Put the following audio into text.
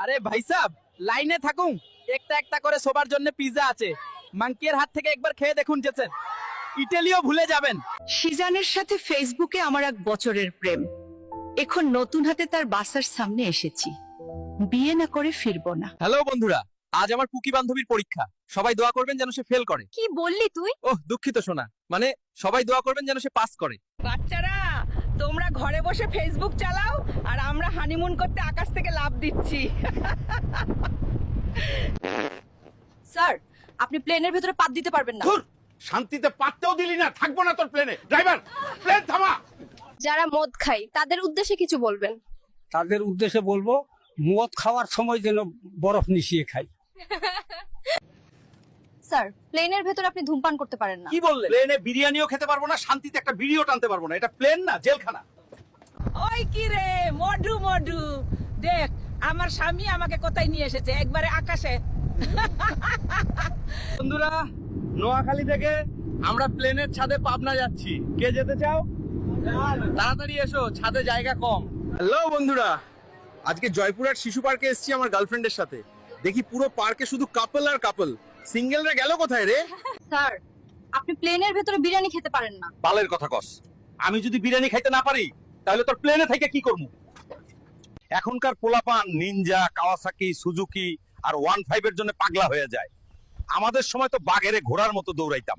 আরে ভাই সাহেব লাইনে থাকুন, একটা একটা করে সবার জন্য পিজা আছে। মাংকির হাত থেকে একবার খেয়ে দেখুন যেছেন, ইটালিও ভুলে যাবেন। সিজানের সাথে ফেসবুকে আমার 1 বছরের প্রেম, এখন নতুন হাতে তার বাসার সামনে এসেছি। বিয়ে না করে ফিরবো না। হ্যালো বন্ধুরা, আজ আমার কুকি বান্ধবীর পরীক্ষা। সবাই দোয়া করবেন যেন সে ফেল করে। কি বললি তুই? ওহ দুঃখিত সোনা, মানে সবাই দোয়া করবেন যেন সে পাস করে। বাচ্চারা, তোমরা ঘরে বসে ফেসবুক চালাও আর আমরা হানিমুন করতে আকাশ থেকে লাফ দিচ্ছি। স্যার, আপনি প্লেনের ভেতরে পাত দিতে পারবেন না। ধুর, শান্তিতে পাততেও দিলি না, থাকবো না তোর প্লেনে। ড্রাইভার, প্লেন থামা। যারা মদ খায় তাদের উদ্দেশ্যে কিছু বলবেন। তাদের উদ্দেশ্যে বলবো, মদ খাওয়ার সময় যেন বরফ মিশিয়ে খাই। স্যার, প্লেনের ভেতরে আপনি ধূমপান করতে পারেন না। কি বললে? প্লেনে বিরিয়ানিও খেতে পারবো না, শান্তিতে একটা ভিডিও টানতে পারবো না। এটা প্লেন না, জেলখানা। ওই কি রে, মধু মধু, দেখ আমার স্বামী আমাকে কোথায় নিয়ে এসেছে, একবারে আকাশে। বন্ধুরা, নোয়াখালী থেকে আমরা প্লেনের ছাদে পাবনা যাচ্ছি। কে যেতে চাও? তাড়াতাড়ি এসো, ছাদে জায়গা কম। হ্যালো বন্ধুরা, আজকে জয়পুরহাট শিশু পার্কে এসেছি আমার গার্লফ্রেন্ডের সাথে। দেখি পুরো পার্কে শুধু কাপল আর কাপল, সিঙ্গেলরা গেল কোথায় রে? স্যার, আপনি প্লেনের ভেতরে বিরিয়ানি খেতে পারেন না। বালের কথা কস। আমি যদি বিরিয়ানি খাইতে না পারি তাহলে তোর প্লেনে থেকে কি করবো? এখনকার পোলাপান নিনজা, কাওয়াসাকি, সুজুকি আর 15 এর জন্য পাগলা হয়ে যায়। আমাদের সময় তো বাঘেরে ঘোড়ার মতো দৌড়াইতাম।